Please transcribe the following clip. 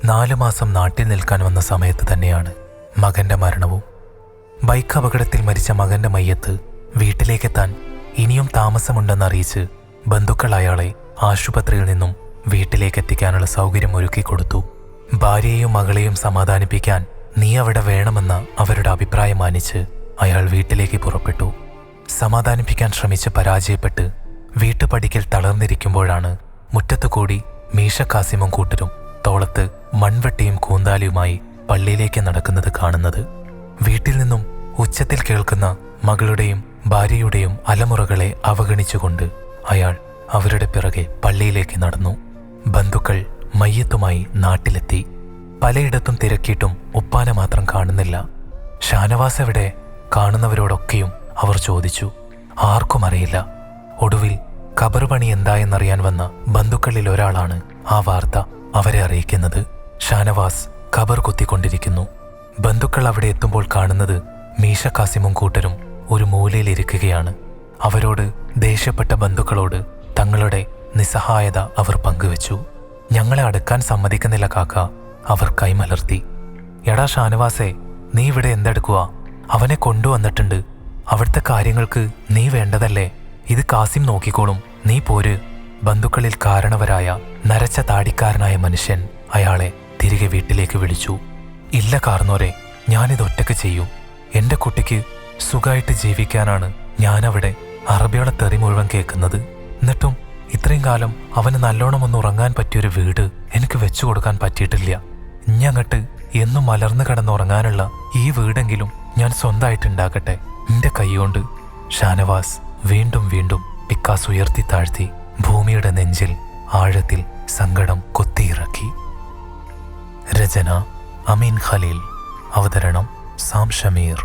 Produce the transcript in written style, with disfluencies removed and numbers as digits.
4 മാസം നാട്ടിൽ നിൽക്കാൻ വന്ന സമയത്ത് തന്നെയാണ് മകന്റെ മരണവും. ബൈക്ക് അപകടത്തിൽ മരിച്ച മകന്റെ മയ്യത്ത് വീട്ടിലേക്കെത്താൻ ഇനിയും താമസമുണ്ടെന്നറിയിച്ച് ബന്ധുക്കൾ അയാളെ ആശുപത്രിയിൽ നിന്നും വീട്ടിലേക്കെത്തിക്കാനുള്ള സൗകര്യം ഒരുക്കിക്കൊടുത്തു. ഭാര്യയെയും മകളെയും സമാധാനിപ്പിക്കാൻ നീ അവിടെ വേണമെന്ന അവരുടെ അഭിപ്രായം മാനിച്ച് അയാൾ വീട്ടിലേക്ക് പുറപ്പെട്ടു. സമാധാനിപ്പിക്കാൻ ശ്രമിച്ച് പരാജയപ്പെട്ട് വീട്ടുപടിക്കൽ തളർന്നിരിക്കുമ്പോഴാണ് മുറ്റത്തുകൂടി മീശ കാസിമും കൂട്ടരും തോളത്ത് മൺവെട്ടിയും കൂന്താലിയുമായി പള്ളിയിലേക്ക് നടക്കുന്നത് കാണുന്നത്. വീട്ടിൽ നിന്നും ഉച്ചത്തിൽ കേൾക്കുന്ന മകളുടെയും ഭാര്യയുടെയും അലമുറകളെ അവഗണിച്ചുകൊണ്ട് അയാൾ അവരുടെ പിറകെ പള്ളിയിലേക്ക് നടന്നു. ബന്ധുക്കൾ മയ്യത്തുമായി നാട്ടിലെത്തി. പലയിടത്തും തിരക്കിയിട്ടും ഉപ്പാനെ മാത്രം കാണുന്നില്ല. ഷാനവാസ് എവിടെ? കാണുന്നവരോടൊക്കെയും അവർ ചോദിച്ചു. ആർക്കും അറിയില്ല. ഒടുവിൽ ഖബർ പണി എന്തായെന്നറിയാൻ വന്ന ബന്ധുക്കളിൽ ഒരാളാണ് ആ വാർത്ത അവരെ അറിയിക്കുന്നത്. ഷാനവാസ് ഖബർ കുത്തിക്കൊണ്ടിരിക്കുന്നു. ബന്ധുക്കൾ അവിടെ എത്തുമ്പോൾ കാണുന്നത് മീശ കാസിമും കൂട്ടരും ഒരു മൂലയിലിരിക്കുകയാണ്. അവരോട് ദേഷ്യപ്പെട്ട ബന്ധുക്കളോട് തങ്ങളുടെ നിസ്സഹായത അവർ പങ്കുവച്ചു. ഞങ്ങളെ അടുക്കാൻ സമ്മതിക്കുന്നില്ല കാക്ക, അവർ കൈമലർത്തി. എടാ ഷാനവാസേ, നീ ഇവിടെ എന്തെടുക്കുക? അവനെ കൊണ്ടുവന്നിട്ടുണ്ട്. അവിടുത്തെ കാര്യങ്ങൾക്ക് നീ വേണ്ടതല്ലേ? ഇത് കാസിം നോക്കിക്കോളും, നീ പോര്. ബന്ധുക്കളിൽ കാരണവരായ നരച്ച താടിക്കാരനായ മനുഷ്യൻ അയാളെ തിരികെ വീട്ടിലേക്ക് വിളിച്ചു. ഇല്ല കാർന്നോരെ, ഞാനിതൊറ്റക്ക് ചെയ്യും. എന്റെ കുട്ടിക്ക് സുഖമായിട്ട് ജീവിക്കാനാണ് ഞാനവിടെ അറബിയുടെ തെറി മുഴുവൻ കേൾക്കുന്നത്. എന്നിട്ടും ഇത്രയും കാലം അവന് നല്ലോണം ഒന്ന് ഉറങ്ങാൻ പറ്റിയൊരു വീട് എനിക്ക് വെച്ചു കൊടുക്കാൻ പറ്റിയിട്ടില്ല. ഇഞ്ഞങ്ങട്ട് എന്നും മലർന്നു കിടന്നുറങ്ങാനുള്ള ഈ വീടെങ്കിലും ഞാൻ സ്വന്തമായിട്ടുണ്ടാക്കട്ടെ എന്റെ കൈകൊണ്ട്. ഷാനവാസ് വീണ്ടും വീണ്ടും പിക്കാസ് ഉയർത്തി താഴ്ത്തി ഭൂമിയുടെ നെഞ്ചിൽ ആഴത്തിൽ സങ്കടം കൊത്തിയിറക്കി. രചന അമീൻ ഖലീൽ. അവതരണം സാം ഷമീർ.